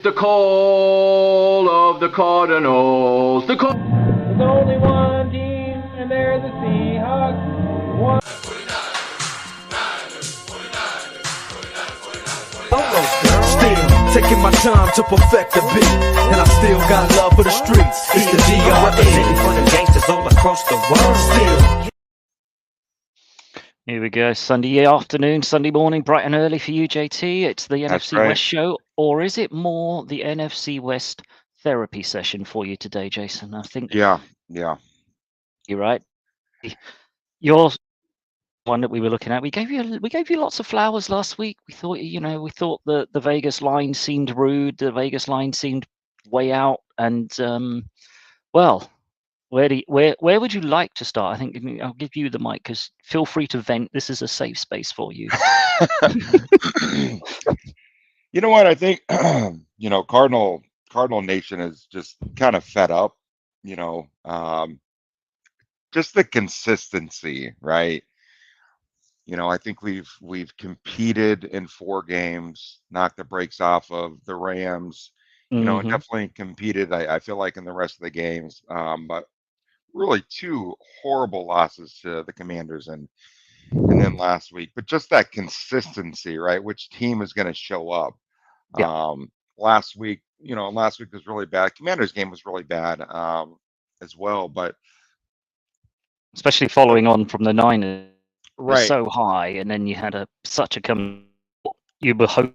The call of the Cardinals. The call. There's only one team, and they're the Seahawks. One. Still taking my time to perfect the beat, and I still got love for the streets. It's the DRE. Representing for the gangsters all across the world. Still. Here we go. Sunday afternoon, Sunday morning, bright and early for you, JT. It's the NFC right. West Show, or is it more the NFC West therapy session for you today, Jason? I think Yeah. you're right. Your one that we were looking at, we gave you lots of flowers last week. We thought the Vegas line seemed rude. The Vegas line seemed way out, and well. Where would you like to start? I think I'll give you the mic because feel free to vent. This is a safe space for you. You know what? I think Cardinal Nation is just kind of fed up. Just the consistency, right? I think we've competed in 4 games, knocked the brakes off of the Rams. And definitely competed. I feel like in the rest of the games, but really 2 horrible losses to the Commanders and then last week. But just that consistency, right? Which team is going to show up? Yeah. Last week was really bad. Commanders game was really bad as well, but especially following on from the Niners, right. so high, and then you had such a come. You were hoping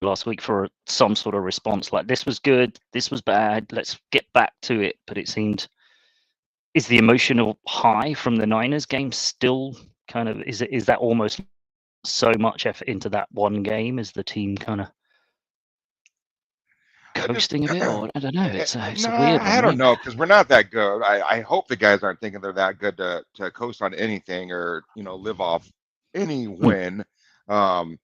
last week for some sort of response like this was good, this was bad. Let's get back to it. But it seemed. Is the emotional high from the Niners game still kind of is that almost so much effort into that one game? Is the team kind of coasting a bit, or I don't know? It's a weird one. I don't know, because we're not that good. I hope the guys aren't thinking they're that good to coast on anything or live off any win. But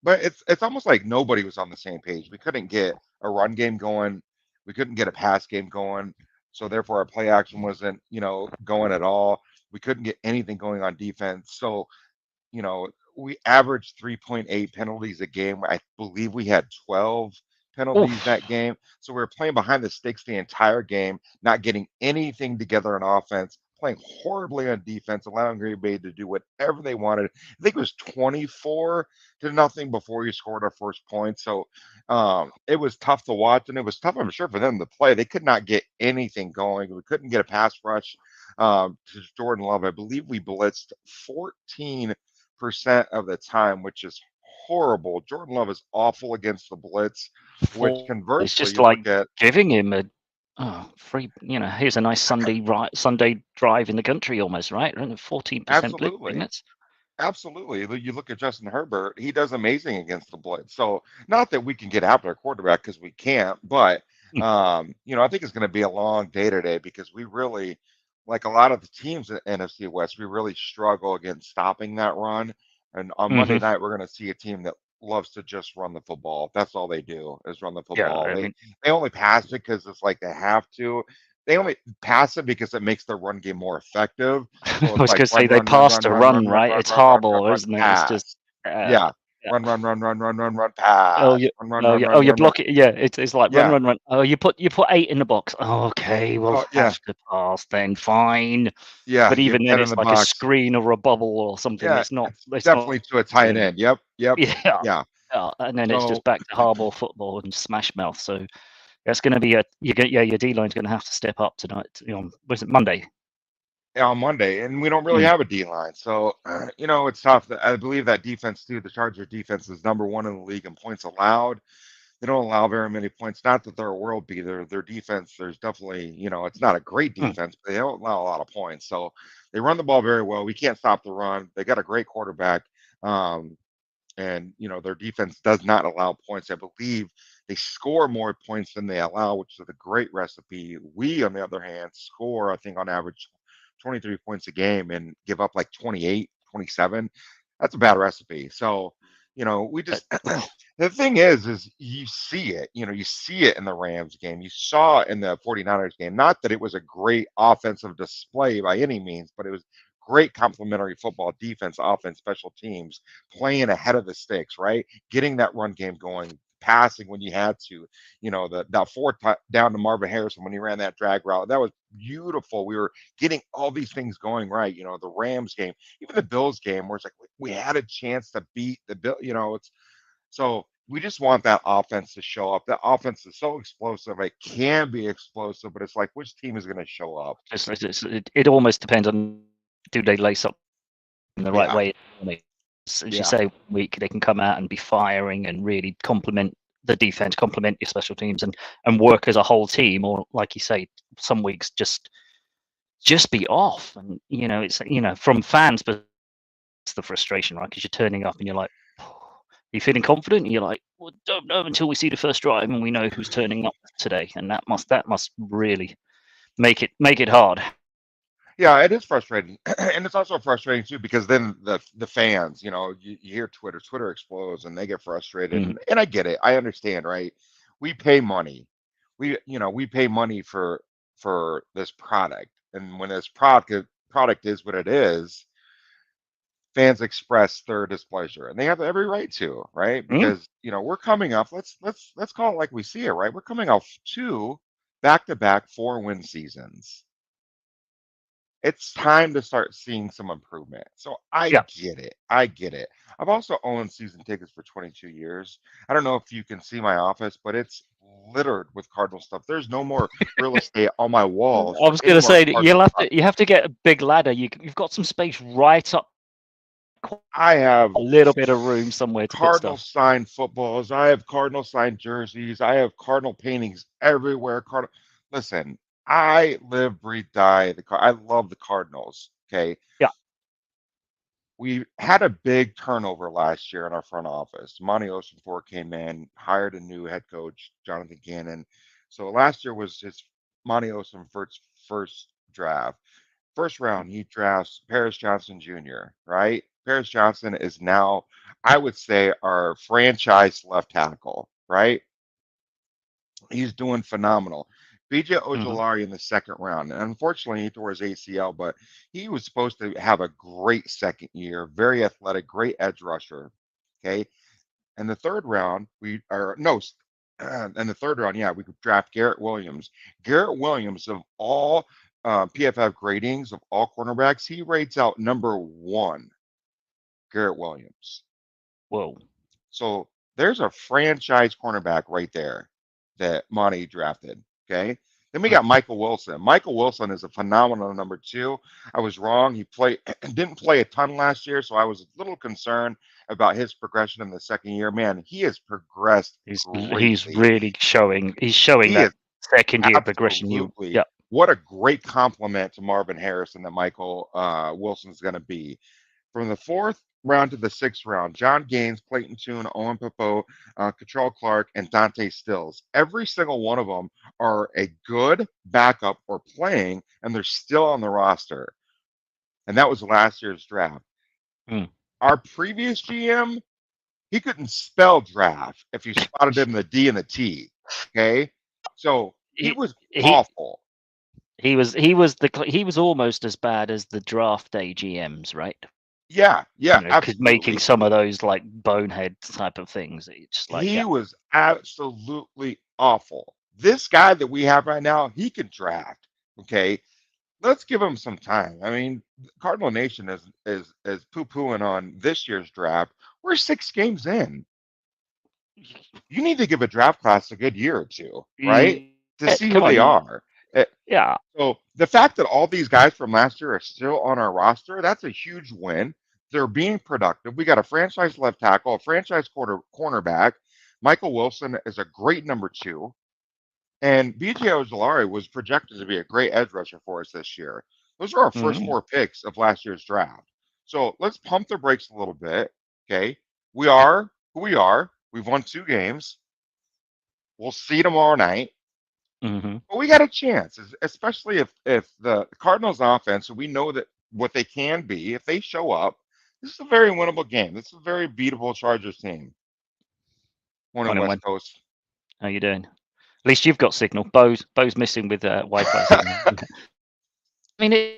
it's almost like nobody was on the same page. We couldn't get a run game going. We couldn't get a pass game going. So therefore, our play action wasn't, going at all. We couldn't get anything going on defense. So, we averaged 3.8 penalties a game. I believe we had 12 penalties that game. So we were playing behind the sticks the entire game, not getting anything together on offense, playing horribly on defense, allowing Green Bay to do whatever they wanted. I think it was 24-0 before you scored our first point. So it was tough to watch, and it was tough, I'm sure, for them to play. They could not get anything going. We couldn't get a pass rush to Jordan Love. I believe we blitzed 14% of the time, which is horrible. Jordan Love is awful against the blitz, which conversely, it's just like giving him a free. Here's a nice Sunday drive in the country, almost, right? 14% blitz. Absolutely. You look at Justin Herbert; he does amazing against the blitz. So, not that we can get after a quarterback because we can't, but I think it's going to be a long day today because we really, like a lot of the teams in NFC West, we really struggle against stopping that run. And on Monday night, we're going to see a team that loves to just run the football. That's all they do is run the football. Yeah, they only pass it because it's like they have to. They only pass it because it makes their run game more effective. So I was going to say they passed a run, right? It's horrible, isn't it? It's just run, pass. Oh, you block it. Yeah, it's like run. Oh, you put 8 in the box. Oh, okay, we'll have to pass then. Fine. Yeah, but even then, it's like a screen or a bubble or something. Yeah, it's not. It's definitely to a tight end. Yep. Yeah. And then it's just back to hardball football and smash mouth. So that's going to be your D line's going to have to step up tonight. Was it Monday? Yeah, on Monday, and we don't really have a D line, so it's tough. I believe that defense too. The Chargers defense is number 1 in the league in points allowed. They don't allow very many points. Not that they're a world beater. Their defense, there's definitely, it's not a great defense, but they don't allow a lot of points. So they run the ball very well. We can't stop the run. They got a great quarterback, and their defense does not allow points. I believe they score more points than they allow, which is a great recipe. We, on the other hand, score, I think, on average 23 points a game and give up like 28, 27. That's a bad recipe. So, we just the thing is you see it, you see it in the Rams game. You saw it in the 49ers game. Not that it was a great offensive display by any means, but it was great complementary football, defense, offense, special teams, playing ahead of the sticks, right? Getting that run game going, passing when you had to. You know, that down to Marvin Harrison when he ran that drag route. That was beautiful. We were getting all these things going right. You know, the Rams game, even the Bills game, where it's like we had a chance to beat the Bill. You know, it's so we just want that offense to show up. That offense is so explosive. It can be explosive, but it's like which team is going to show up? It almost depends on, do they lace up in the right Yeah. way? As Yeah. you say, week they can come out and be firing and really complement the defense, complement your special teams, and work as a whole team. Or like you say, some weeks just be off. And you know, it's, you know, from fans, but it's the frustration, right? Because you're turning up and you're like, you're feeling confident, and you're like, well, don't know until we see the first drive and we know who's turning up today, and that must really make it hard. Yeah, it is frustrating, and it's also frustrating too because then the fans, you know, you hear Twitter explodes, and they get frustrated, Mhm. and I get it, I understand, right? We pay money, we pay money for this product, and when this product is what it is, fans express their displeasure, and they have every right to, right? Mm. Because you know we're coming off. Let's call it like we see it, right? We're coming off two back-to-back 4-win seasons. It's time to start seeing some improvement. So I Yeah. get it. I get it. I've also owned season tickets for 22 years. I don't know if you can see my office, but it's littered with Cardinal stuff. There's no more real estate on my walls I for was any going to more say that Cardinal stuff. you have to get a big ladder. You've got some space right up, I have a little bit of room somewhere to put Cardinal stuff. signed footballs. I have Cardinal signed jerseys. I have Cardinal paintings everywhere. Listen, I live, breathe, die. I love the Cardinals. Okay. Yeah. We had a big turnover last year in our front office. Monty Osenfor came in, hired a new head coach, Jonathan Gannon. So last year was his Monty Osenfor's first draft. First round, he drafts Paris Johnson Jr., right? Paris Johnson is now, I would say, our franchise left tackle, right? He's doing phenomenal. BJ Mhm. Ojolari in the second round. And unfortunately, he tore his ACL, but he was supposed to have a great second year, very athletic, great edge rusher. Okay. And the third round, we are no, in the third round, yeah, we could draft Garrett Williams. Garrett Williams, of all PFF gradings of all cornerbacks, he rates out number one, Garrett Williams. Whoa. So there's a franchise cornerback right there that Monty drafted. Okay. Then we got Michael Wilson. Michael Wilson is a phenomenal number two. I was wrong. He didn't play a ton last year, so I was a little concerned about his progression in the second year. Man, he has progressed He's greatly. really showing. He's showing He is that second year progression. absolutely Yeah. what a great compliment to Marvin Harrison that Michael Wilson's going to be. From the fourth round to the sixth round, John Gaines, Clayton Tune, Owen Popo, Cottrell Clark, and Dante Stills. Every single one of them are a good backup or playing, and they're still on the roster. And that was last year's draft. Mm. Our previous GM, he couldn't spell draft if you spotted him the D and the T. Okay. So he He was he awful. he was almost as bad as the draft day GMs, right? Yeah, You yeah, know, because making absolutely. some of those like bonehead type of things, it's just like, He yeah. was absolutely awful. This guy that we have right now, he can draft. Okay, let's give him some time. I mean, Cardinal Nation is poo pooing on this year's draft. We're 6 games in. You need to give a draft class a good year or two, right? To see who Come on, they are. Eh, yeah. So the fact that all these guys from last year are still on our roster, that's a huge win. They're being productive. We got a franchise left tackle, a franchise cornerback. Michael Wilson is a great number two. And BJ Ojolari was projected to be a great edge rusher for us this year. Those are our first Mhm. 4 picks of last year's draft. So let's pump the brakes a little bit. Okay. We are who we are. We've won 2 games. We'll see tomorrow night. Mhm. But we got a chance, especially if the Cardinals offense, we know that what they can be, if they show up, this is a very winnable game. This is a very beatable Chargers team. Morning, Morning, West Wen. Coast. How you doing? At least you've got signal. Bo's missing with Wi-Fi signal. I mean,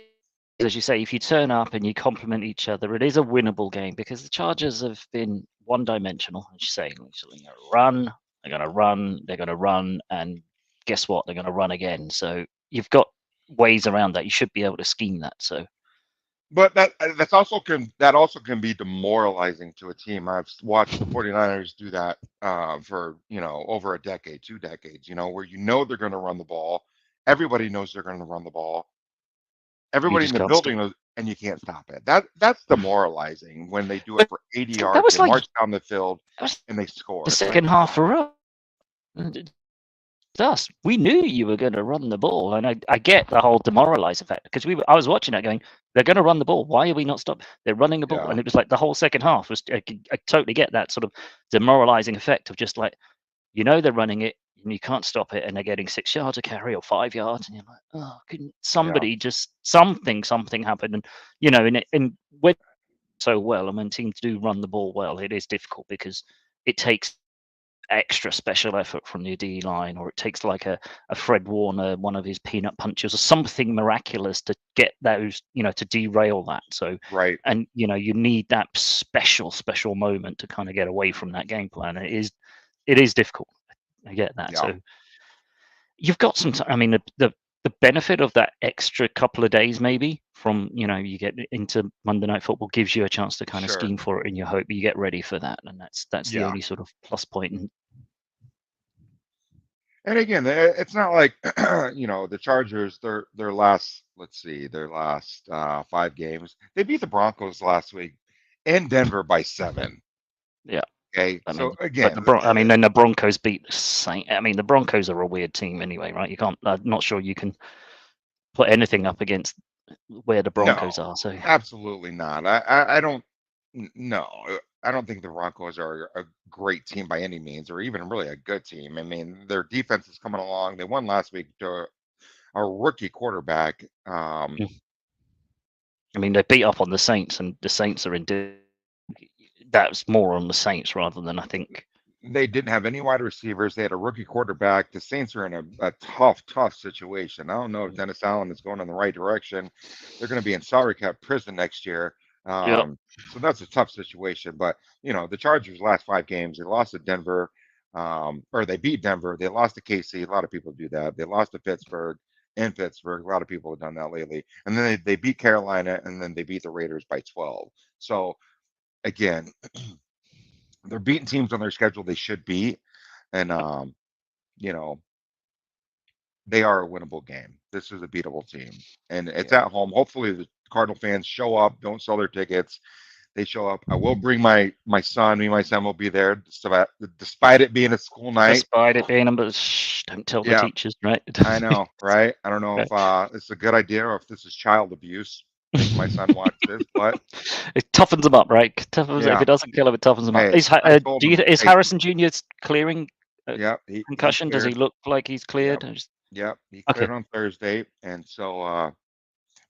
as you say, if you turn up and you complement each other, it is a winnable game because the Chargers have been one-dimensional. As you say, run, They're going to run. They're going to run, and guess what? They're going to run again. So you've got ways around that. You should be able to scheme that. So But that also can be demoralizing to a team. I've watched the 49ers do that for over a decade, 2 decades. Where they're going to run the ball. Everybody knows they're going to run the ball. you Everybody in just the can't stop. building knows, and you can't stop it. That's demoralizing when they do it But for 80 that yards. was They like march down the field that was and they score. the It's like, second half for us. Us. We knew you were going to run the ball, and I get the whole demoralizing factor because I was watching that going, they're going to run the ball. Why are we not stopping? They're running the ball, yeah, and it was like the whole second half was. I totally get that sort of demoralizing effect of just like they're running it and you can't stop it, and they're getting 6 yards a carry or 5 yards, and you're like, oh, couldn't yeah, somebody just something happen? And and when so well, and when teams do run the ball well, it is difficult because it takes extra special effort from the D line, or it takes like a Fred Warner, one of his peanut punches, or something miraculous to get those, to derail that. So, right, and you need that special moment to kind of get away from that game plan. It is difficult. I get that. yeah, So you've got some. I mean, the benefit of that extra couple of days, maybe from you get into Monday Night Football, gives you a chance to kind of sure, scheme for it, and you hope you get ready for that, and that's the yeah. only sort of plus point. And And again, it's not like the Chargers. Their last, let's see, their last 5 games, they beat the Broncos last week in Denver by 7. yeah. Okay, I so mean, but again, then the Broncos beat the Saints. I mean, the Broncos are a weird team anyway, right? You can't. I'm not sure you can put anything up against where the Broncos no, are. So absolutely not. I don't. No, I don't think the Broncos are a great team by any means, or even really a good team. I mean, their defense is coming along. They won last week to a rookie quarterback. mm, I mean, they beat up on the Saints, and the Saints are in. That's more on the Saints rather than I think. They didn't have any wide receivers. They had a rookie quarterback. The Saints are in a tough, tough situation. I don't know if Dennis Allen is going in the right direction. They're going to be in salary cap prison next year. Yeah. So that's a tough situation. But, the Chargers' last 5 games, they lost to Denver, or they beat Denver. They lost to KC. A lot of people do that. They lost to Pittsburgh. In Pittsburgh, a lot of people have done that lately. And then they beat Carolina, and then they beat the Raiders by 12. So, again, they're beating teams on their schedule they should beat. And you know, they are a winnable game. This is a beatable team, and it's Yeah. at home. Hopefully, the Cardinal fans show up. Don't sell their tickets. They show up. I will bring my son. Me and my son will be there, despite it being a school night. Despite it being, but shh, don't tell the Yeah, teachers, right? I know, right? I don't know if this is a good idea or if this is child abuse, making my son watch this, but It toughens them up, right? If yeah. it doesn't kill him, it toughens them up. Hey, I told him, Is hey, Harrison Jr. clearing yeah, he's concussion? Does he cleared. look like he's Yep, cleared? yep, he Okay. cleared on Thursday, and so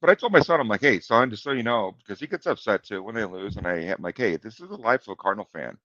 but I told my son, I'm like, hey, son, just so you know, because he gets upset too when they lose. And I'm like, hey, this is the life of a Cardinal fan.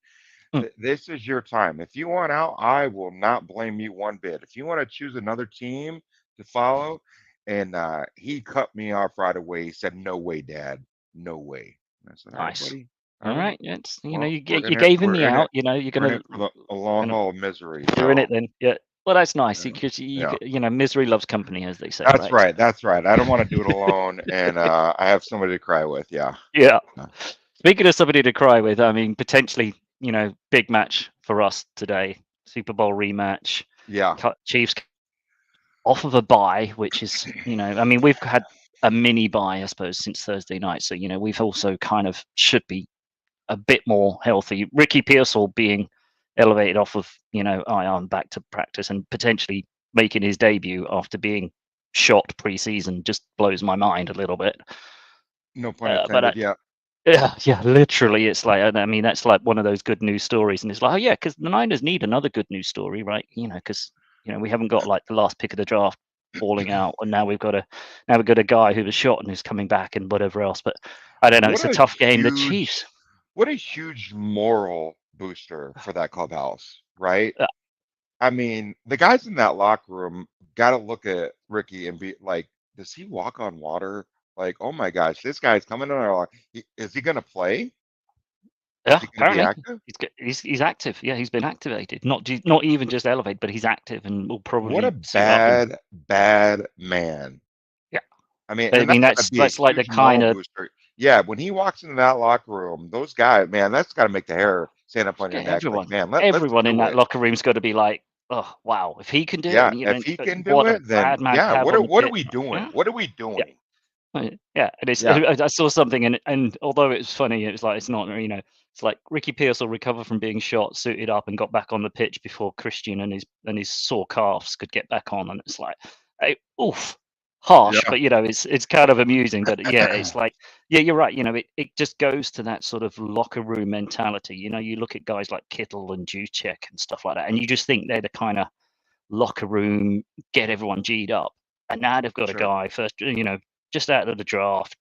Mm, This is your time. If you want out, I will not blame you one bit. If you want to choose another team to follow, and he cut me off right away. He said, no way, Dad. No way. And I said, all right, nice. buddy. All All right. right. It's Well, you gave him the we're in it. out. You're We're in gonna it for the a long gonna haul of misery. you're in So it then. Yeah. Well, that's nice uh, because yeah. misery loves company, as they say, That's right? right. That's right. I don't want to do it alone, and I have somebody to cry with. Yeah. Yeah. Uh, Speaking of somebody to cry with, I mean, potentially, big match for us today. Super Bowl rematch. Yeah. Chiefs off of a bye, which is, I mean, we've had a mini bye, I suppose, since Thursday night. So, we've also kind of should be a bit more healthy. Ricky Pearsall being elevated off of, IR and back to practice and potentially making his debut after being shot preseason just blows my mind a little bit. No pun But intended. Yeah. yeah, literally, it's like I mean that's like one of those good news stories, and it's like, oh yeah, because the Niners need another good news story, right? Because we haven't got like the last pick of the draft falling out, and now we've got a guy who was shot and is coming back and whatever else. But I don't know, What it's a a tough game. The huge, Chiefs, what a huge moral booster for that clubhouse, right? uh, I mean, the guys in that locker room got to look at Ricky and be like, does he walk on water? Like, oh my gosh, this guy's coming in our is he going to play? Yeah, Is he going to be apparently active? he's active. Yeah, he's been activated. Not even just elevated, but he's active and will What a probably suit up. And bad man. yeah, I mean, I and mean that's got to be a that's like the huge morale kind of booster. Yeah, when he walks into that locker room, those guys, man, that's got to make the hair stand up on your neck. Like, man, let's everyone in do that it. locker room's got to be like, oh wow, if he can do it, Yeah, and if he can do what a it, then bad man to yeah. have on the What are pit. we doing? Yeah, What are we yeah. doing? Yeah, and it's Yeah, I saw something and although it's funny, it's like it's not it's like Ricky Pierce will recover from being shot, suited up, and got back on the pitch before Christian and his sore calves could get back on, and it's like, oof, harsh, yeah, but it's kind of amusing, but yeah, it's like yeah, you're right, it just goes to that sort of locker room mentality. You look at guys like Kittle and Juszczyk and stuff like that, and you just think they're the kind of locker room get everyone G'd up, and now they've got a sure. guy first, just out of the draft,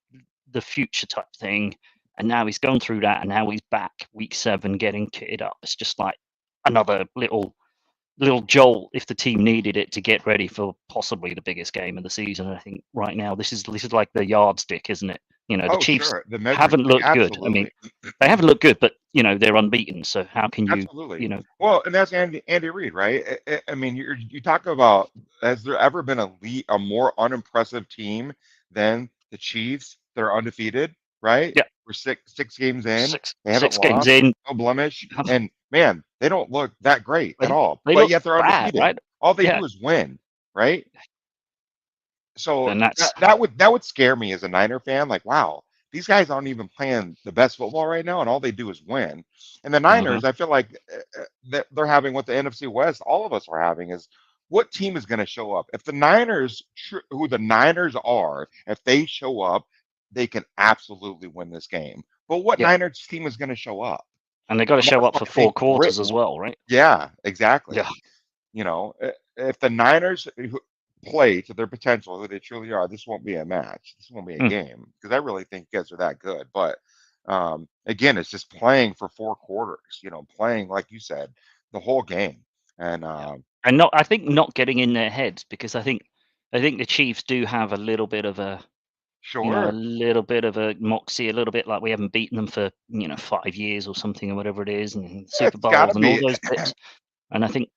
the future type thing, and now he's gone through that, and now he's back week 7 getting kitted up. It's just like another little jolt if the team needed it to get ready for possibly the biggest game of the season. I think right now this is like the yardstick, isn't it? The Oh, Chiefs sure. The measuring haven't stick, looked good. I mean, absolutely. they haven't looked good, but they're unbeaten. So how can you, Absolutely. you know, Well, and that's Andy Reid, right? I mean, you talk about, has there ever been a more unimpressive team than the Chiefs that are undefeated, right? yeah, We're six games in, six they haven't six games lost, in, no blemish, and man, they don't look that great at all, they but look yet they're bad, undefeated. right? All they Yeah, do is win, right? So and that's that would scare me as a Niner fan. Like, wow, these guys aren't even playing the best football right now, and all they do is win. And the mhm, Niners, I feel like that they're having what the NFC West, all of us are having, is what team is going to show up. If the Niners, who the Niners are, if they show up, they can absolutely win this game. But what yeah, Niners team is going to show up? and they got to And show that's up why for I 4 think quarters as well, right? yeah, Yeah, exactly. If the Niners play to their potential, who they truly are, this won't be a match. This won't be a mm, game because I really think you guys are that good. But again, it's just playing for 4 quarters. Playing like you said, the whole game. And yeah, and I think not getting in their heads because I think the Chiefs do have a little bit of a sure, little bit of a moxie, a little bit like we haven't beaten them for 5 years or something or whatever it is, and Super it's got to Bowls and all be. those bits. And I think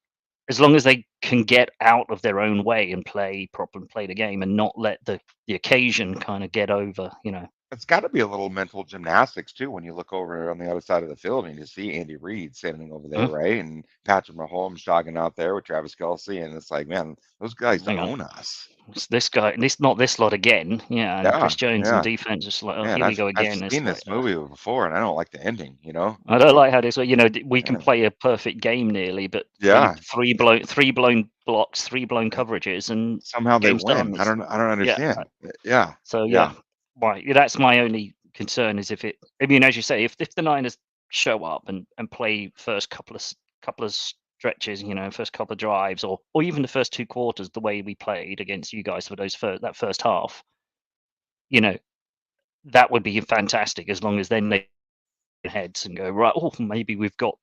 as long as they can get out of their own way and play proper and play the game and not let the occasion kind of get over. It's got to be a little mental gymnastics too when you look over on the other side of the field and you see Andy Reid standing over there, Mm, right? And Patrick Mahomes jogging out there with Travis Kelsey, and it's like, man, those guys hang on. own us. It's this guy, not this lot again. Yeah, and Yeah, Chris Jones and yeah. defense is like, oh, Man, here we I've go I've again. It's seen like, this movie before, and I don't like the ending. I don't Like, like how this. We can yeah, play a perfect game nearly, but yeah. three blown blocks, 3 blown uh, coverages, and Somehow they game's win. done. I don't Yeah. understand. Yeah, So yeah, yeah, right. That's my only concern is if it. I mean, as you say, if the Niners show up and play first couple of stretches, first couple of drives, or even the first 2 quarters, the way we played against you guys for that first half, you know, that would be fantastic. As long as then they heads and go right. Oh, maybe we've got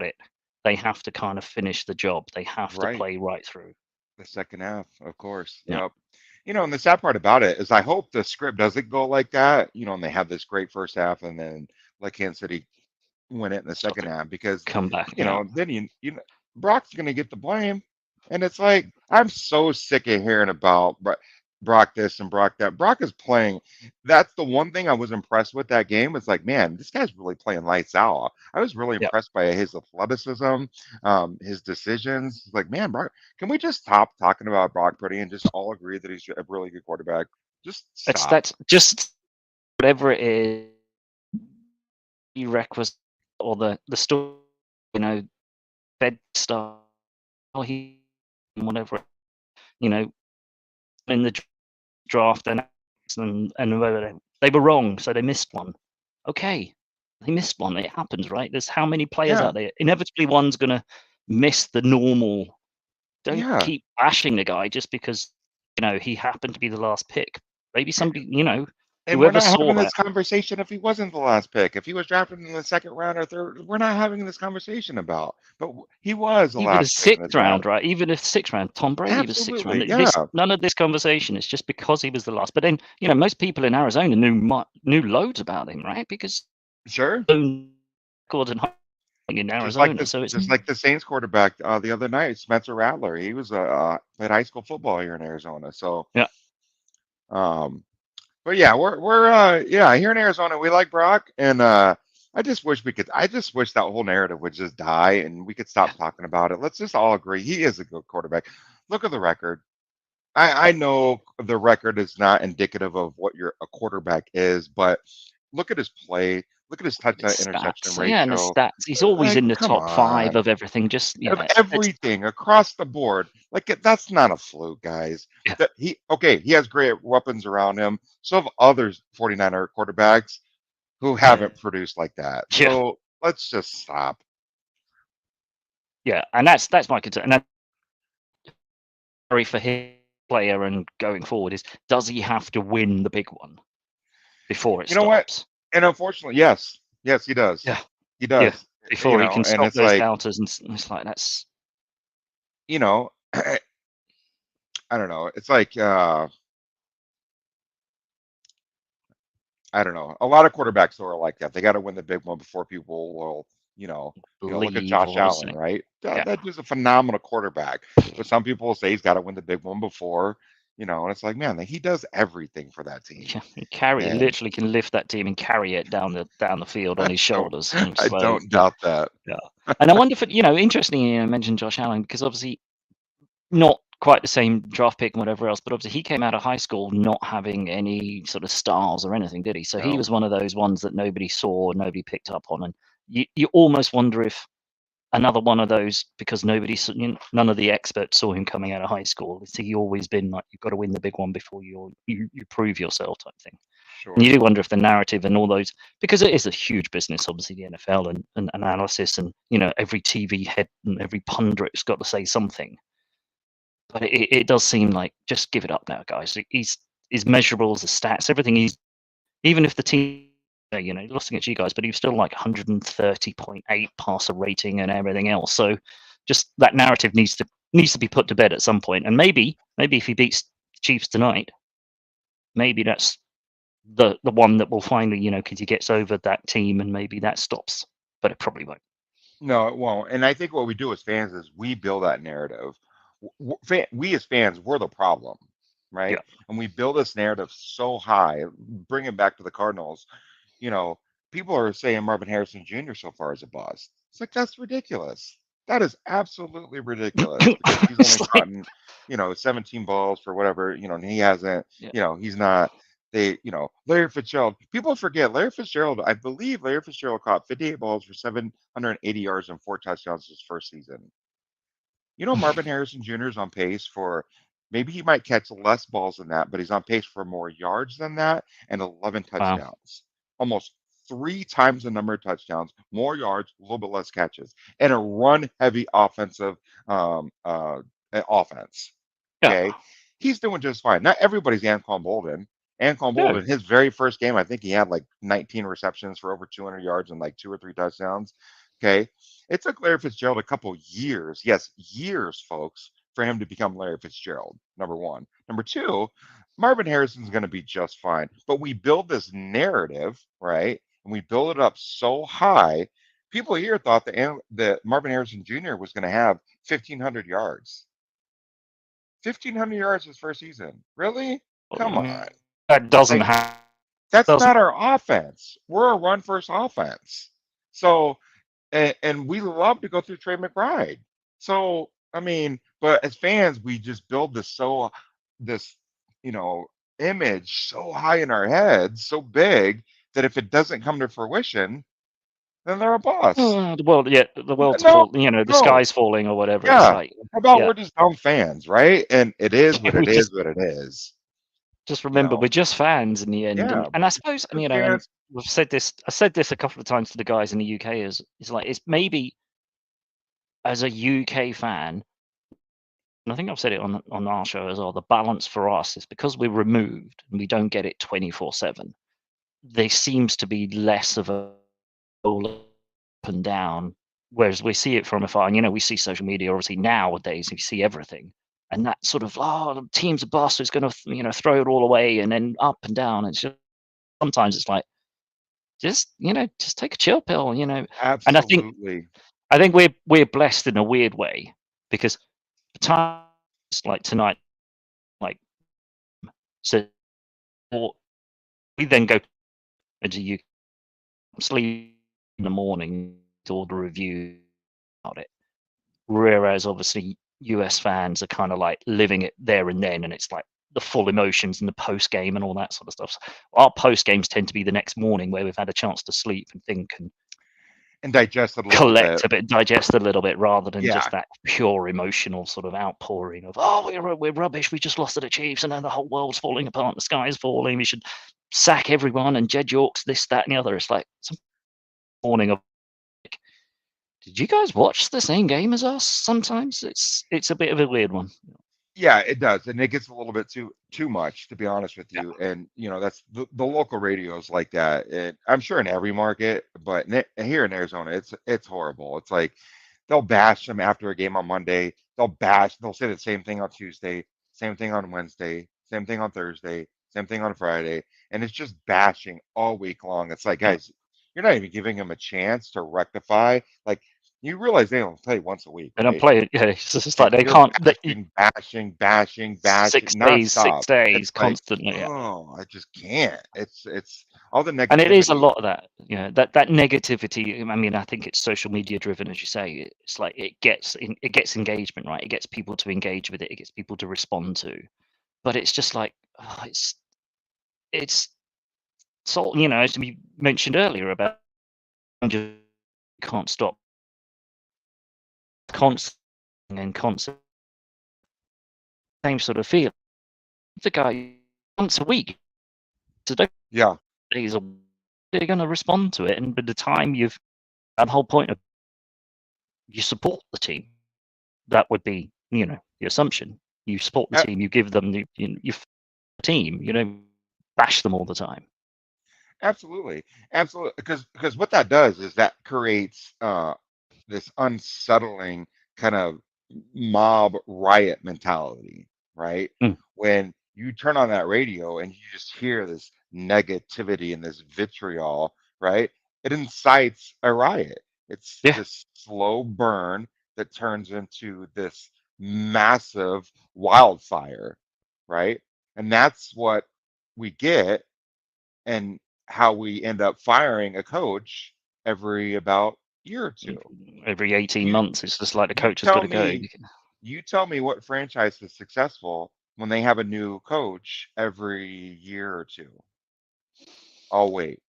it. They have to kind of finish the job. They have to right. play right through. The second half, of course. Yeah. Yep. And the sad part about it is I hope the script doesn't go like that, and they have this great first half and then let Kansas City win it in the Sort second of half because come back. Yeah. then Brock's gonna get the blame, and it's like I'm so sick of hearing about Brock this and Brock that. Brock is playing. That's the one thing I was impressed with that game. It's like, man, this guy's really playing lights out. I was really Yeah. impressed by his athleticism, his decisions. It's like, man, Brock, can we just stop talking about Brock Purdy and just all agree that he's a really good quarterback? Just stop. That's just whatever it is prerequisite or the story, you know, bed stuff, or he whatever, you know, in the draft and whatever, they were wrong, so they missed one. Okay, they missed one. It happens, right? There's how many players Yeah, out there? Inevitably, one's gonna miss the normal. Don't yeah. keep bashing the guy just because he happened to be the last pick. Maybe somebody, And we're whoever not saw having that. this conversation if he wasn't the last pick. If he was drafted in the second round or third, we're not having this conversation about. But he was the Even the last pick in the sixth round, draft. right? Even if sixth round, Tom Brady was sixth round. Absolutely, yeah, None of this conversation is just because he was the last. But then, most people in Arizona knew loads about him, right? Because sure. record in Just Arizona. like the So it's just like the Saints quarterback the other night, Spencer Rattler. He was played high school football here in Arizona. So yeah, um, but yeah, we're yeah, here in Arizona we like Brock, and I just wish that whole narrative would just die and we could yeah, stop talking about it. Let's just all agree he is a good quarterback. Look at the record. I know the record is not indicative of what a quarterback is, but look at his play. Look at his touchdown his interception stats. Yeah, and his ratio. stats. He's always Like, in the come top 5 on. of everything. Just Of yeah, it's everything across the board. Like that's not a fluke, guys. yeah, That he has great weapons around him. So have other 49er quarterbacks who yeah, haven't produced like that. yeah, So let's just stop. yeah. And that's my concern. And that's worry for his player and going forward is, does he have to win the big one before it You know what? stops? And unfortunately, yes. Yes, he does. Yeah, He yeah. does. Before he can And stop it's those like, doubters, and it's like that's you know, I don't know. It's like I don't know. A lot of quarterbacks are like that. They got to win the big one before people will, look at believe Josh or Allen, something. right? Yeah, That dude's a phenomenal quarterback. But some people will say he's got to win the big one before, and it's like, man, he does everything for that team. yeah. He And literally can lift that team and carry it down the field on his don't, shoulders. And I it's like, don't doubt that. yeah. And I wonder if interestingly, you mentioned Josh Allen, because obviously not quite the same draft pick and whatever else, but obviously he came out of high school not having any sort of stars or anything, did he? So he No, was one of those ones that nobody saw, nobody picked up on, and you almost wonder if another one of those, because none of the experts saw him coming out of high school. Has he always been like, you've got to win the big one before you prove yourself type thing? And you sure. do wonder if the narrative and all those, because it is a huge business, obviously the NFL and analysis, and every TV head and every pundit's got to say something. But it does seem like, just give it up now, guys. His measurables, the stats, everything. Even if the team, lost against you guys, but he was still like 130.8 passer rating and everything else. So just that narrative needs to be put to bed at some point. And maybe if he beats the Chiefs tonight, maybe that's the one that will finally, because he gets over that team, and maybe that stops. But it probably won't. No, it won't. And I think what we do as fans is we build that narrative. We as fans, we're the problem, right? Yeah. And we build this narrative so high. Bring it back to the Cardinals. You know, people are saying Marvin Harrison Jr. so far is a bust. It's like that's ridiculous. That is absolutely ridiculous because he's It's only like, gotten, 17 balls for whatever, and he hasn't, yeah. he's not. Larry Fitzgerald. People forget Larry Fitzgerald. I believe Larry Fitzgerald caught 58 balls for 780 yards and 4 touchdowns his first season. Marvin Harrison Jr. is on pace for maybe he might catch less balls than that, but he's on pace for more yards than that and 11 Wow. touchdowns. Almost 3 times the number of touchdowns, more yards, a little bit less catches, and a run-heavy offensive offense. Yeah. Okay, he's doing just fine. Not everybody's Anquan Bolden. Anquan No. Bolden, his very first game, I think he had like 19 receptions for over 200 yards and like 2 or 3 touchdowns. Okay, it took Larry Fitzgerald a couple years, yes, years, folks, for him to become Larry Fitzgerald. Number one. Number two, Marvin Harrison's going to be just fine. But we build this narrative, right? And we build it up so high. People here thought that Marvin Harrison Jr. was going to have 1,500 yards. 1,500 yards his first season. Really? Come on. That doesn't Like, happen. that's Doesn't. not our offense. We're a run first offense. So, and we love to go through Trey McBride. So, I mean, but as fans, we just build this, you know, image so high in our heads, so big that if it doesn't come to fruition, then they're a bust. Well, yeah, the world's No, fall. The no, sky's falling or whatever. It's yeah. like, How about yeah, we're just dumb fans, right? And it is what we it is, what it is. just You remember know, we're just fans in the end. yeah, And I suppose, good and fans. we've said this. I said this a couple of times to the guys in the UK. Is like, it's maybe as a UK fan, and I think I've said it on our show as well. The balance for us is because we're removed and we don't get it 24/7. There seems to be less of a roll up and down, whereas we see it from afar. And we see social media obviously nowadays. We see everything, and that sort of, the team's a bust. It's going to throw it all away, and then up and down. It's just sometimes it's like, just take a chill pill, and Absolutely. I think we're blessed in a weird way because the times like tonight, like so we then go into you sleep in the morning to all the review about it. Whereas obviously US fans are kind of like living it there and then, and it's like the full emotions and the post game and all that sort of stuff. So our post games tend to be the next morning where we've had a chance to sleep and think and And digest it a little collect bit. a bit, digest a little bit, rather than Yeah. just that pure emotional sort of outpouring of, oh, we're rubbish, we just lost to the Chiefs, and then the whole world's falling apart, the sky is falling, we should sack everyone, and Jed York's this, that, and the other. It's like some morning of, like, did you guys watch the same game as us? Sometimes it's a bit of a weird one. Yeah, it does, and it gets a little bit too much, to be honest with you. And that's the local radios like that. And I'm sure in every market, but here in Arizona, it's horrible. It's like they'll bash them after a game on Monday. They'll say the same thing on Tuesday, same thing on Wednesday, same thing on Thursday, same thing on Friday, and it's just bashing all week long. It's like, guys, you're not even giving them a chance to rectify. Like, you realize they don't play once a week, They don't right? play it. Yeah, it's just And like they you're can't. bashing, 6 days nonstop. It's like, constantly. Yeah. oh, I just can't. It's all the And it is a negativity. lot of that, that negativity. I mean, I think it's social media driven, as you say. It's like it gets engagement, right? It gets people to engage with it. It gets people to respond to. But it's just like, oh, it's so, as we mentioned earlier about just can't stop constant and constant same sort of feel. The guy once a week, so Yeah, days they're going to respond to it, and by the time that whole point of you support the team, that would be the assumption. You support the a- team, you give them your team, bash them all the time. absolutely, absolutely. Because what that does is that creates this unsettling kind of mob riot mentality, right? Mm. When you turn on that radio and you just hear this negativity and this vitriol, right? It incites a riot. It's Yeah, this slow burn that turns into this massive wildfire, right? And that's what we get, and how we end up firing a coach every about year or two. every 18 You months, it's just like the you coach has got tell to go. me you tell me what franchise is successful when they have a new coach every year or two. I'll wait.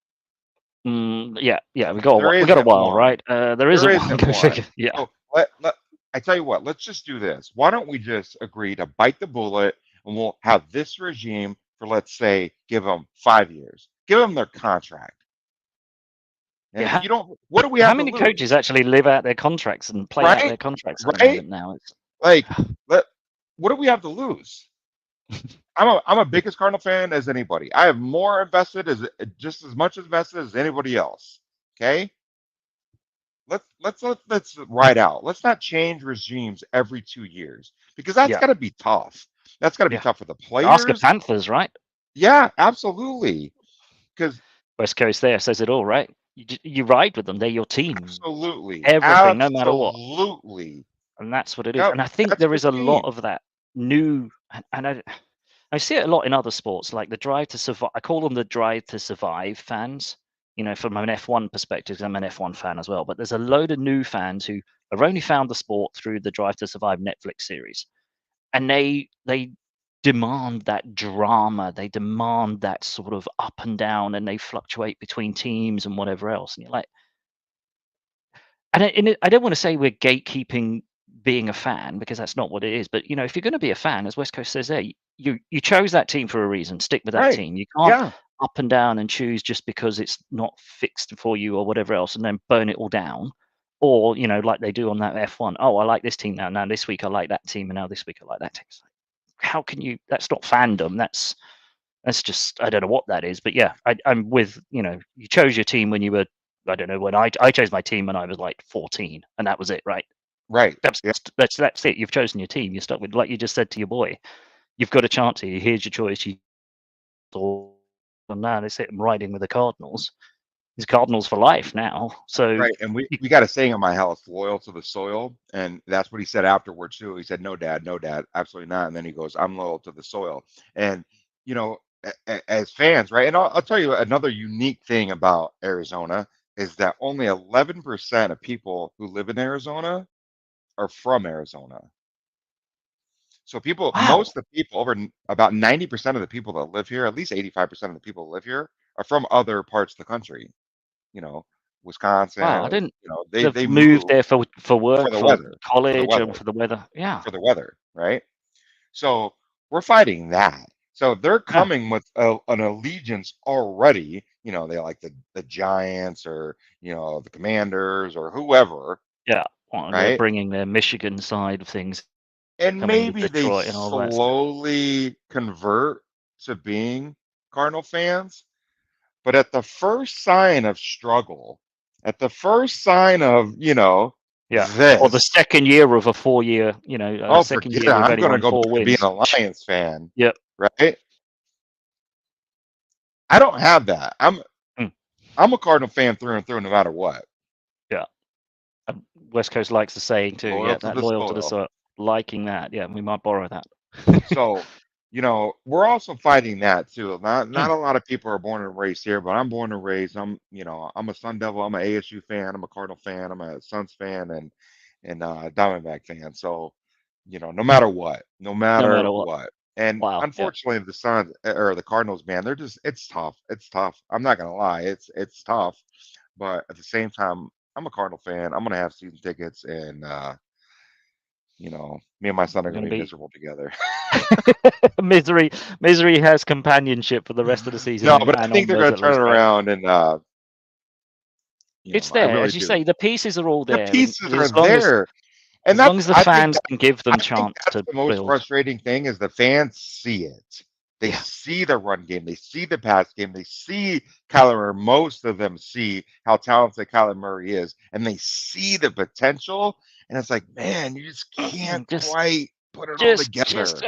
Yeah, we There got a isn't while, one. right? There There isn't one. isn't Go one. figure. Yeah, So I tell you what, let's just do this. Why don't we just agree to bite the bullet, and we'll have this regime for, let's say, give them 5 years. Give them their contract. And if yeah. you don't, what do we How have to many coaches lose? actually live out their contracts and play out Right? their contracts at the Right? moment now? It's Like, let what do we have to lose? I'm a biggest Cardinal fan as anybody. I have more invested, as just as much invested as anybody else. Okay, let's ride out. Let's not change regimes every 2 years, because that's yeah, got to be tough. That's got to be yeah. tough for the Ask the players. Panthers, right? Yeah, absolutely. Because West Coast there says it all, right? You ride with them; they're your team, absolutely, everything, no matter what. absolutely. And that's what it is. Yep, And I think that's there the is a lot team. of that new, and I see it a lot in other sports, like the drive to survive. I call them the drive to survive fans. From an F1 perspective, 'cause I'm an F1 fan as well. But there's a load of new fans who have only found the sport through the Drive to Survive Netflix series, and they demand that drama. They demand that sort of up and down, and they fluctuate between teams and whatever else. And you're like, I don't want to say we're gatekeeping being a fan, because that's not what it is. But if you're going to be a fan, as West Coast says there, you chose that team for a reason. Stick with that Right. team. You can't Yeah. up and down and choose just because it's not fixed for you or whatever else, and then burn it all down. Or like they do on that F1. Oh, I like this team now. Now this week I like that team, and now this week I like that team. It's like, how can you? That's not fandom. That's just, I don't know what that is. But yeah, I'm with you chose your team when you were, I don't know, when I chose my team when I was like 14, and that was it, right? Right. That's Yeah. that's it. You've chosen your team. You're stuck with, like you just said to your boy, you've got a chance here. Here's your choice. And now they sit him riding with the Cardinals. He's Cardinals for life now. So Right, and we got a saying in my house, loyal to the soil, and that's what he said afterwards too. He said, "No, Dad, no, Dad, absolutely not." And then he goes, "I'm loyal to the soil." And you know, as fans, right? And I'll tell you another unique thing about Arizona is that only 11% of people who live in Arizona are from Arizona. So people, wow, most of the people, about 90% of the people that live here, at least 85% of the people that live here, are from other parts of the country. You know, wow, Wisconsin, I didn't. you know, They've they moved moved there for for work, the for weather, for the college, and weather, for the weather. Yeah, for the weather, right? So we're fighting that. So they're yeah, coming with an allegiance already. You know, they like the Giants or the Commanders or whoever, yeah. Well, they're right? bringing their Michigan side of things, And coming with maybe they Detroit and all that stuff. slowly convert to being Cardinal fans, but at the first sign of struggle, at the first sign of, Yeah. Or the this, second year of a 4-year, oh, second forget year it. we've I'm only going to won go 4 back to being wins. a Lions fan, Yeah. right? I don't have that. Mm, I'm a Cardinal fan through and through, no matter what. yeah. And West Coast likes the saying too. Loyal Yeah, to that the loyal to the soil. soil. Liking that. Yeah, we might borrow that. So, we're also fighting that too. Not Mm, a lot of people are born and raised here, but I'm born and raised. I'm a Sun Devil. I'm an ASU fan. I'm a Cardinal fan. I'm a Suns fan, and Diamondback fan. So, no matter what, no no matter matter what. what. And Wow. Yeah. unfortunately, the Suns or the Cardinals, man, it's tough. It's tough. I'm not gonna lie. It's tough. But at the same time, I'm a Cardinal fan. I'm gonna have season tickets, and me and my son are Going gonna to be be miserable together. misery. Misery has companionship for the rest of the season No, and, but I and think they're onwards gonna at turn least, it right? around, and It's I there, really as you do. say. The pieces are all The there, and pieces are as long as there, and as long as the I think fans can give them I think chance that's to the most build. frustrating thing is the fans see it. They Yeah. see the run game. They see the pass game. They see Kyler Murray. Most of them see how talented Kyler Murray is, and they see the potential. And it's like, man, you just can't Just quite put it all just together.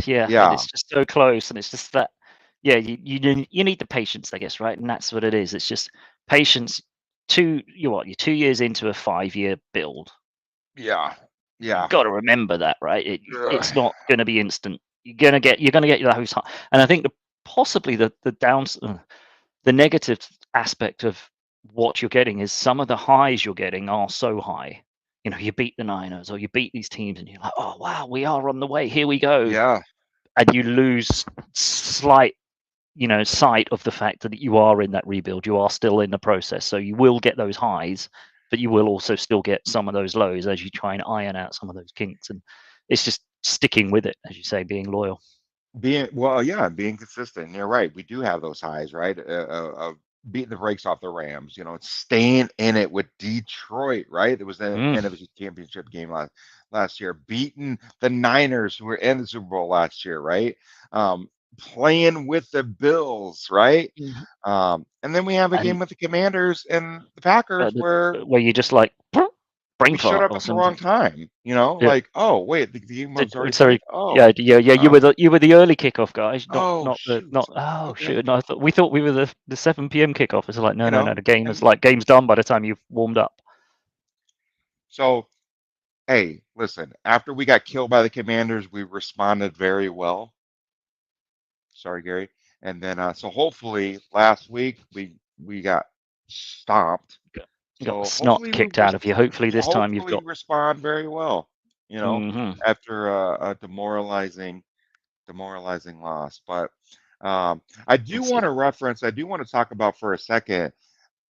yeah, and Yeah, it's just so close, and it's just that, yeah, you need the patience, I guess, right? And that's what it is. It's just patience. You're 2 years into a 5-year build. yeah, You yeah. got to remember that, right? It's Ugh. not going to be instant. You're gonna get those high, and I think possibly the negative aspect of what you're getting is some of the highs you're getting are so high. You beat the Niners or you beat these teams, and you're like, oh wow, we are on the way. Here we go, Yeah, and you lose slight, sight of the fact that you are in that rebuild. You are still in the process, so you will get those highs, but you will also still get some of those lows as you try and iron out some of those kinks. And it's just sticking with it, as you say, being loyal. being consistent. You're right. We do have those highs, right? Of beating the brakes off the Rams. Staying in it with Detroit, right? It was the Mm. NFC Championship game last year. Beating the Niners, who were in the Super Bowl last year, right? Playing with the Bills, right? Mhm. And then we have a And game with the Commanders and the Packers where where you just like brain we showed fart up or at the wrong something. time. Yeah. Like, oh wait, the game was already Sorry. played. Oh, Yeah, yeah, yeah. uh, You were the early kickoff guys, not oh not the shoot. not. Oh Okay, shoot! No, we thought we were the 7 p.m. kickoff. It's like no, you no, no. know, The game is and like game's done by the time you've warmed up. so hey, listen, after we got killed by the Commanders, we responded very well. Sorry, Gary. And then so hopefully last week we got stopped. You got the So snot kicked out of you. Hopefully this time you've got. respond very well, Hmm. after a demoralizing loss. But I do want to talk about for a second.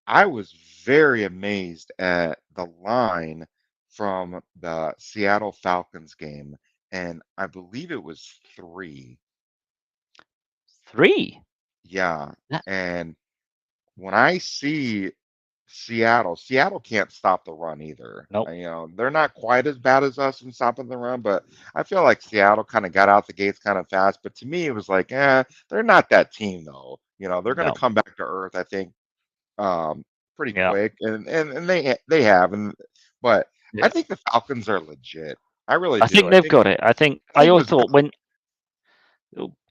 I was very amazed at the line from the Seattle Falcons game, and I believe it was 3. 3. Yeah, That, and when I see Seattle can't stop the run either. nope. They're not quite as bad as us in stopping the run, but I feel like Seattle kind of got out the gates kind of fast. But to me, it was like, they're not that team though. They're going to No. come back to earth, I think, pretty Yeah. quick, and they have, but I Yeah. think the Falcons are legit. I really I do. think they've got it. I think I I think it always was thought when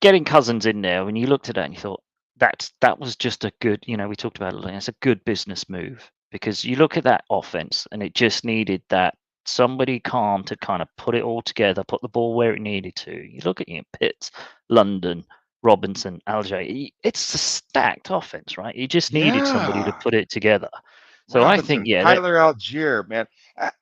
getting Cousins in there, when you looked at that and you thought that was just a good, we talked about it. It's a good business move because you look at that offense and it just needed that somebody calm to kind of put it all together, put the ball where it needed to. You look at Pitts, London, Robinson, Alger. It's a stacked offense, right? You just needed somebody to Yeah. put it together. So I think, Robinson, that Tyler Algier, man.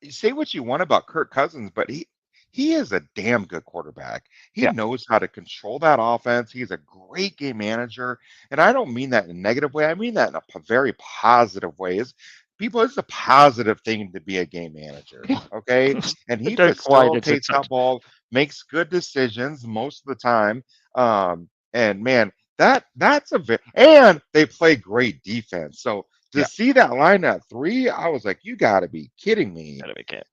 Say what you want about Kirk Cousins, but he is a damn good quarterback. He Yeah. knows how to control that offense. He's a great game manager, and I don't mean that in a negative way. I mean that in a very positive way. It's a positive thing to be a game manager, okay? And he don't quite. It's facilitates that ball, makes good decisions most of the time. And man, that's and they play great defense. So to Yeah. see that line at 3, I was like, you got to be kidding me.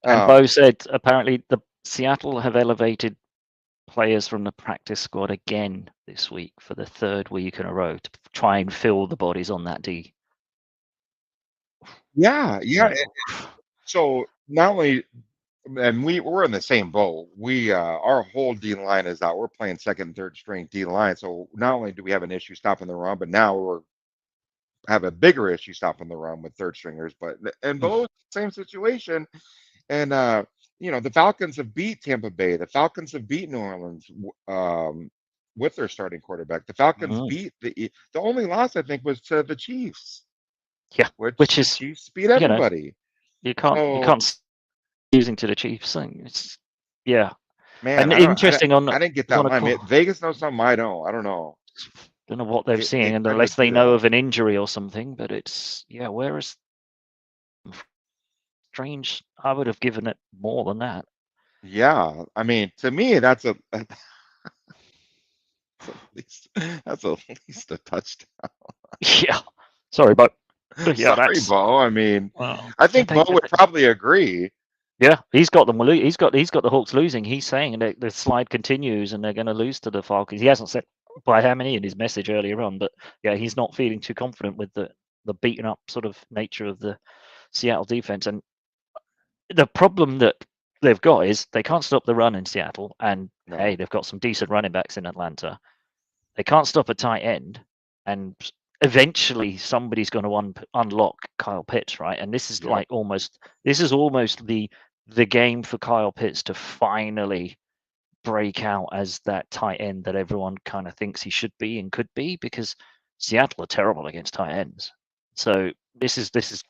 And Bo said apparently the Seattle have elevated players from the practice squad again this week for the 3rd week in a row to try and fill the bodies on that D. Yeah. So not only, and we're in the same boat. Our whole D line is out. We're playing second and third string D line. So not only do we have an issue stopping the run, but now we're have a bigger issue stopping the run with third stringers. But and both same situation. And the Falcons have beat Tampa Bay. The Falcons have beat New Orleans with their starting quarterback. The Falcons beat the only loss I think was to the Chiefs. Yeah, which the is Chiefs beat everybody. You can't losing to the Chiefs. It's, yeah. Man, And interesting I didn't get that line. Vegas knows something I don't. I don't know. Don't know what they're seeing, and kinda unless they do know that. of an injury or something. But it's where is strange? I would have given it more than that. Yeah, I mean, to me, that's at least a touchdown. Yeah. Sorry, but yeah, Sorry, that's. Bo. I mean, Well, I think Bo would probably agree. Yeah, he's got them. He's got the Hawks losing. He's saying that the slide continues and they're going to lose to the Falcons. He hasn't said by how many in his message earlier on, but yeah, he's not feeling too confident with the beaten up sort of nature of the Seattle defense. And the problem that they've got is they can't stop the run in Seattle. And No. hey, they've got some decent running backs in Atlanta. They can't stop a tight end, and eventually somebody's going to unlock Kyle Pitts, right? And this is almost the game for Kyle Pitts to finally break out as that tight end that everyone kind of thinks he should be and could be, because Seattle are terrible against tight ends. So this is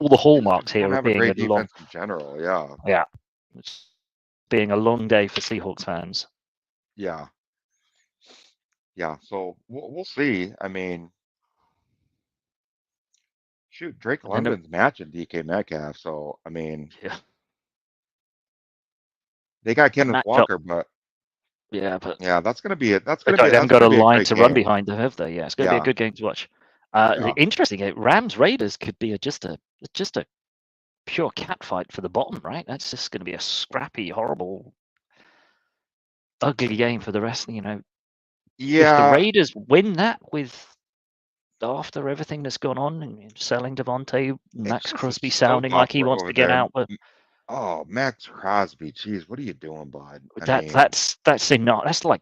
all the hallmarks here of being a defense in general. Yeah, it's being a long day for Seahawks fans. Yeah. So we'll see. I mean, shoot, Drake London's matching DK Metcalf. So I mean, they got Kenneth Walker, but that's gonna be it. That's gonna be. They haven't got a line to run behind them, have they? Yeah, it's going to be a good game to watch. Interesting. Rams Raiders could be just a pure catfight for the bottom, right? That's just going to be a scrappy, horrible, ugly game for the rest. If the Raiders win that after everything that's gone on and selling Devontae, Max Crosby sounding like he wants to get out, but oh, Max Crosby, geez, what are you doing, bud? That's enough. That's like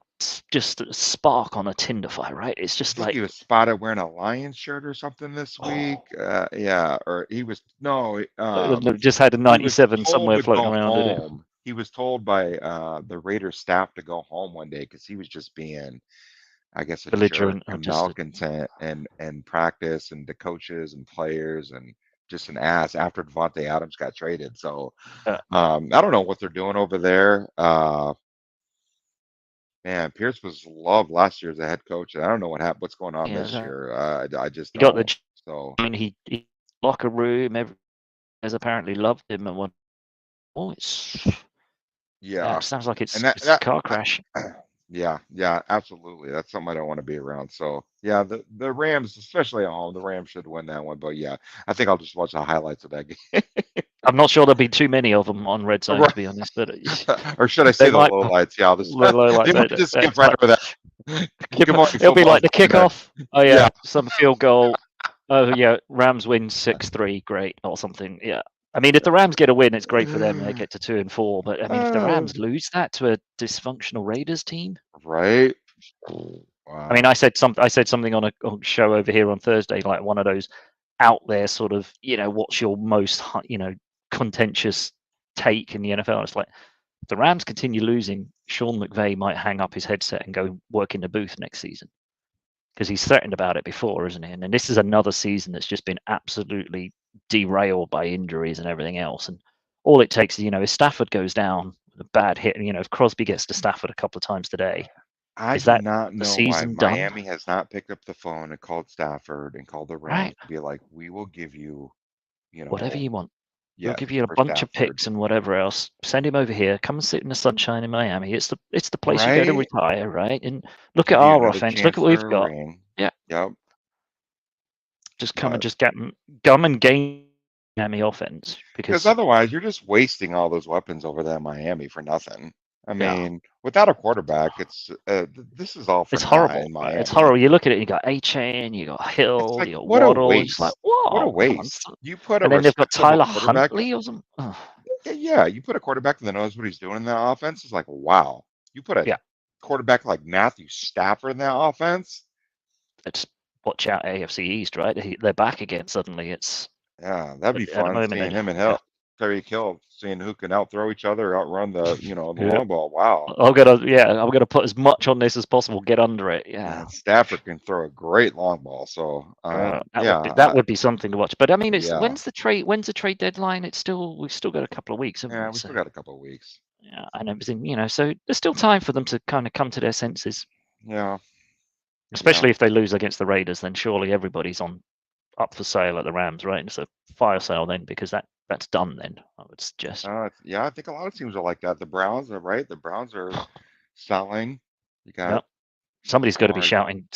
just a spark on a Tinder fire, right? It's just like he was spotted wearing a Lions shirt or something this week. Or he was just had a 97 somewhere floating around. He was told by the Raiders staff to go home one day because he was just being, I guess, a jerk and malcontent and practice and the coaches and players and just an ass after Devontae Adams got traded. So I don't know what they're doing over there. Man, Pierce was loved last year as a head coach, and I don't know what's going on this year. I just don't. He locker room. Everyone has apparently loved him and what. Oh, it sounds like it's a car crash. Yeah, absolutely. That's something I don't want to be around. So yeah, the Rams, especially at home, the Rams should win that one. But yeah, I think I'll just watch the highlights of that game. I'm not sure there'll be too many of them on Red Zone, to be honest. But or should I say the low lights? Yeah, I'll just just skip right over that. It'll be like the kickoff. Oh yeah, some field goal. Oh yeah, Rams win 6-3, great, or something. Yeah. I mean, if the Rams get a win, it's great for them. They get to 2-4. But I mean, if the Rams lose that to a dysfunctional Raiders team, right? I mean, Wow. I said something on a show over here on Thursday, like one of those out there sort of, what's your most, contentious take in the NFL? It's like, if the Rams continue losing, Sean McVay might hang up his headset and go work in the booth next season, because he's threatened about it before, isn't he? And this is another season that's just been absolutely derailed by injuries and everything else. And all it takes is, if Stafford goes down with a bad hit, and if Crosby gets to Stafford a couple of times today, I is do that not the know why season done? Miami has not picked up the phone and called Stafford and called the Rams Right. to be like, we will give you, you Whatever know, you want. We'll yes, give you a for bunch of Stafford. picks and whatever else. Send him over here. Come and sit in the sunshine in Miami. It's the place you go to Right? retire, right? And look at Give you our another offense. Look at chance what we've for a got. ring. Yeah. Yep. Just come and But just come and gain Miami offense, because because otherwise you're just wasting all those weapons over there in Miami for nothing. I yeah, mean, without a quarterback, this is all for it's naught horrible. in Right? It's Miami. horrible. You look at it, you got A-Chain, you got It's Hill, like you got what a Waddle. It's just like, waste. What a whoa, come on. waste. You put a And then they've got respectable Tyler quarterback. Huntley or something. Oh, Yeah, you put a quarterback that knows what he's doing in that offense. It's like, wow. You put a yeah, quarterback like Matthew Stafford in that offense. it's watch out AFC East, right? They're back again suddenly. It's Yeah, that'd be at the fun moment, seeing him and yeah. Terry Kill, seeing who can outthrow each other, outrun the Yeah. long ball. Wow. I'm gonna put as much on this as possible. Get under it. Yeah. And Stafford can throw a great long ball. So, That yeah, would be something to watch. But I mean, it's yeah, when's the trade deadline? We've still got a couple of weeks, haven't yeah. we? We So still got a couple of weeks. yeah, and everything, so there's still time for them to kind of come to their senses. Yeah, yeah. Especially if they lose against the Raiders, then surely everybody's up for sale at the Rams, right? And it's a fire sale then, because that's done then, I would suggest. Yeah. I think a lot of teams are like that. The Browns are right. The Browns are selling. You Yeah. got Somebody's got to be Lamar. shouting.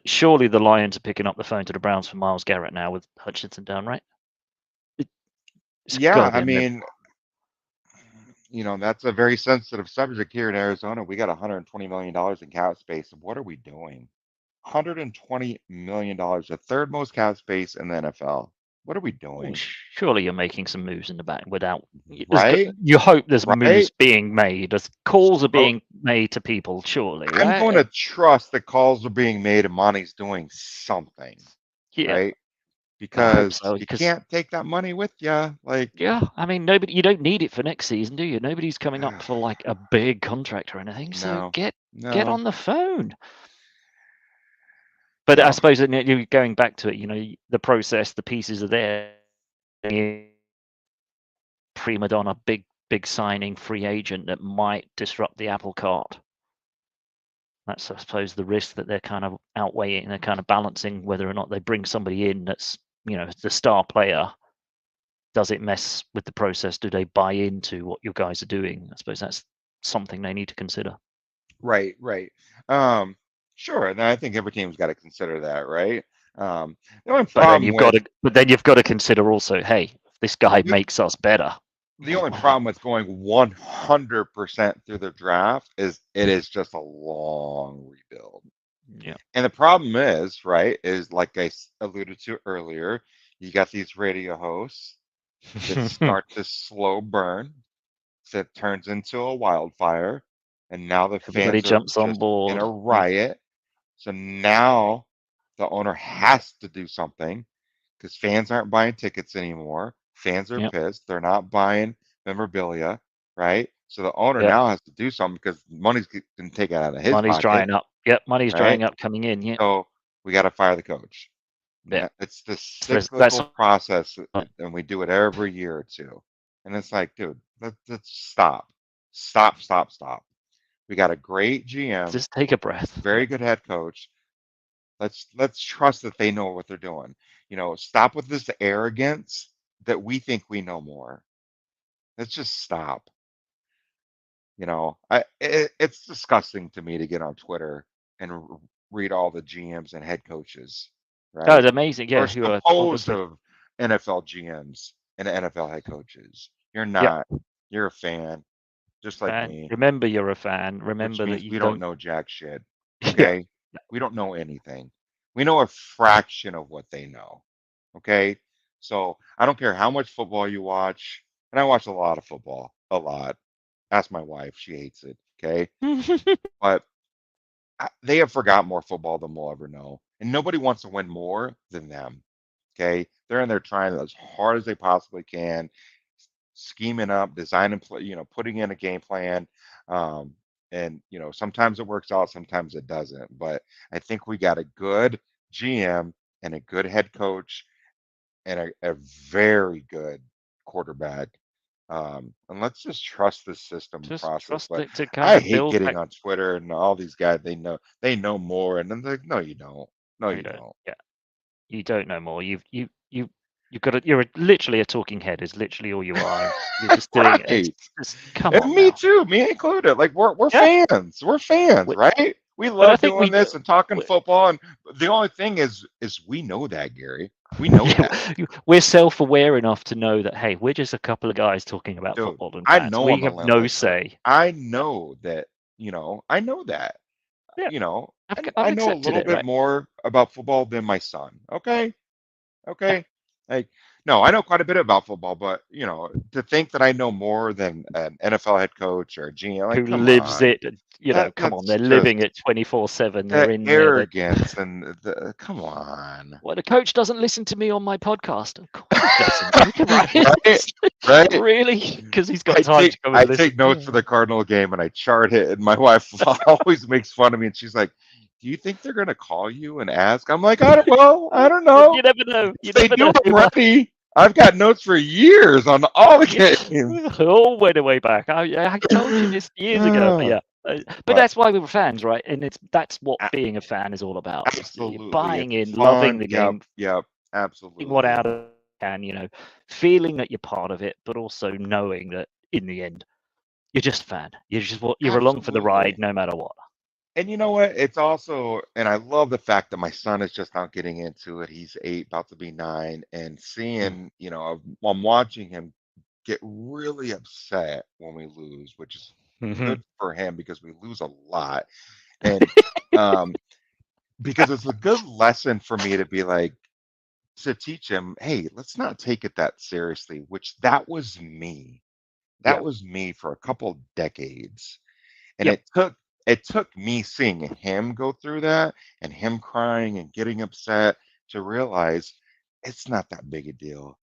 Surely the Lions are picking up the phone to the Browns for Myles Garrett now with Hutchinson down, right? It, it's got Yeah, to be I a mean, that's a very sensitive subject here in Arizona. We got $120 million in cap space. What are we doing? $120 million, the third most cap space in the NFL. What are we Well, doing? surely you're making some moves in the back without. Right? You hope there's Right? moves being made, as calls are So being made to people, surely, I'm going right? to trust that calls are being made and Monty's doing something, Yeah, right? I hope Because so. you Because can't take that money with you. Like, yeah, I mean, you don't need it for next season, do you? Nobody's coming up for like a big contract or anything. So no, get no, on the phone. But I yeah, suppose that you're going back to it. The process, the pieces are there. Prima donna, big signing, free agent that might disrupt the apple cart. That's, I suppose, the risk that they're kind of outweighing. They're kind of balancing whether or not they bring somebody in that's, the star player. Does it mess with the process? Do they buy into what you guys are doing? I suppose that's something they need to consider. right, right. Um, sure. And I think every team's got to consider that, right? The only But then problem with you've got to consider also, hey, if this guy the, makes us better. the only problem with going 100% through the draft is it is just a long rebuild. Yeah. And the problem is, right, is like alluded to earlier, you got these radio hosts that start this slow burn that turns into a wildfire, and now the Everybody fans are jumps on just in board. a riot. So now the owner has to do something because fans aren't buying tickets anymore. Fans are Yeah. pissed. They're not buying memorabilia, right? So the owner Yeah. now has to do something because money's been taken out of his Money's pocket, drying up. Yep. Money's right? drying up coming in. Yeah. So we got to fire the coach. Yeah. It's the That's cyclical process, and we do it every year or two. And it's like, dude, let's stop. Stop, stop, stop. We got a great GM, just take a breath. very Yeah. good head coach. Let's trust that they know what they're doing. Stop with this arrogance that we think we know more. Let's just stop. It's disgusting to me to get on Twitter and read all the GMs and head coaches, Oh, right? it's amazing. Yeah. Or Who are supposed obviously of NFL GMs and NFL head coaches. You're yeah, not. You're a fan, just like fan. me, Remember, you're a fan. which Remember that means you we don't don't. know jack shit. Yeah. Okay? We don't know anything. We know a fraction of what they know. Okay? So I don't care how much football you watch, and I watch a lot of football, a lot. Ask my wife, she hates it. Okay? But they have forgot more football than we'll ever know, and nobody wants to win more than them. Okay, they're in there trying as hard as they possibly can, scheming up, designing, putting in a game plan. And sometimes it works out, sometimes it doesn't. But I think we got a good GM and a good head coach and a very good quarterback. And let's just trust the system Just process. trust But it to kind I of hate build getting back. on Twitter and all these guys. They know more, and then they're like, no, you don't. No, You you don't. don't. Yeah, you don't know more. You've got. You're literally a talking head. Is literally all you are. You're just doing. It's Right. just come And on me now. too, me included. Like we're Yeah, fans. We're fans, we- right? We but I love think doing we. this and talking we- football. And the only thing is we know that, Gary. We know that. We're self-aware enough to know that hey, we're just a couple of guys talking about Dude, football and I fans. know We I'm a have limb no like that. say. I know that, I know that. Yeah, I've I know a accepted little it, bit right? more about football than my son. Okay. Okay. Like, no, I know quite a bit about football, but to think that I know more than an NFL head coach or a GM, like, Who come lives on. it? Come on, That's they're living just it 24/7. the They're in there. arrogance and come on. Well, the coach doesn't listen to me on my podcast. Of course he doesn't. Right? Right? Really? Because he's got time to come I and listen. take notes for the Cardinal game and I chart it, and my wife always makes fun of me, and she's like, "Do you think they're gonna call you and ask?" I'm like, "I don't know. You never know. You If they never do, know. I'm ready. I've got notes for years on all the games." All way back. I told you this years ago. But yeah. But But that's why we were fans, right? And that's what being a fan is all about. Is absolutely, buying it's in, loving fun. the Yep, game, yep, getting what absolutely. out of it can, feeling that you're part of it, but also knowing that in the end, you're just a fan. You're along for the ride, Absolutely. no matter what. And you know what? It's also, and I love the fact that my son is just now getting into it. He's 8, about to be 9, and seeing, I'm watching him get really upset when we lose, which is Mm-hmm. good for him because we lose a lot. And um, because it's a good lesson for me to be like, to teach him, hey, let's not take it that seriously, which that was me. That Yep. was me for a couple decades. And Yep. it took me seeing him go through that and him crying and getting upset to realize it's not that big a deal.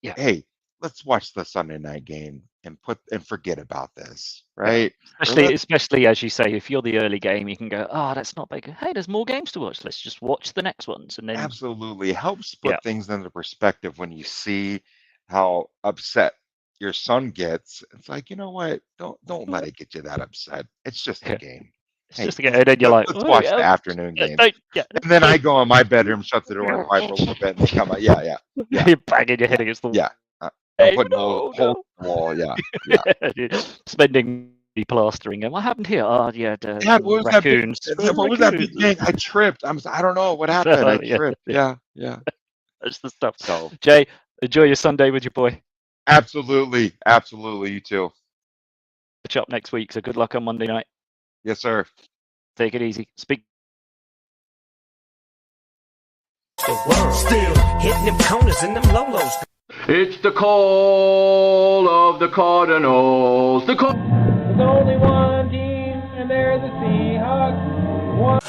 Yeah. Hey, let's watch the Sunday night game and forget about this, Yeah. right? Or Especially as you say, if you're the early game, you can go, oh, that's not big. Hey, there's more games to watch. Let's just watch the next ones. And then, absolutely helps yeah, put things into perspective when you see how upset your son gets. It's like, you know what? Don't let it get you that upset. It's just a yeah, game. it's Hey, just a game. And then you're like, let's oh, watch yeah, the afternoon yeah, games. yeah, And then I go in my bedroom, shut the door, and cry for a little bit, and they come out. Yeah. You're banging your head against the wall. Yeah. I'm Hey, putting no. holes in the wall. Yeah. Spending plastering. And what happened here? Oh, yeah, Yeah, what was that big, raccoons. what was that big thing? I tripped. I don't know what happened. I Yeah, tripped. yeah. Yeah. That's the stuff. So Jay, enjoy your Sunday with your boy. absolutely. You too. Catch up next week. So good luck on Monday night. Yes, sir. Take it easy. Speak. The world still hitting them corners and them lolos. It's the call of the Cardinals. The call. There's only one team, and they're the Seahawks. One.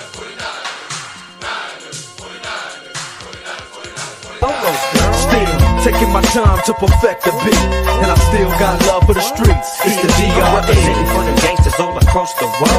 Lolos, girl. Still taking my time to perfect the beat, and I still got love for the streets. It's the Representing DRE. for the gangsters all across the world.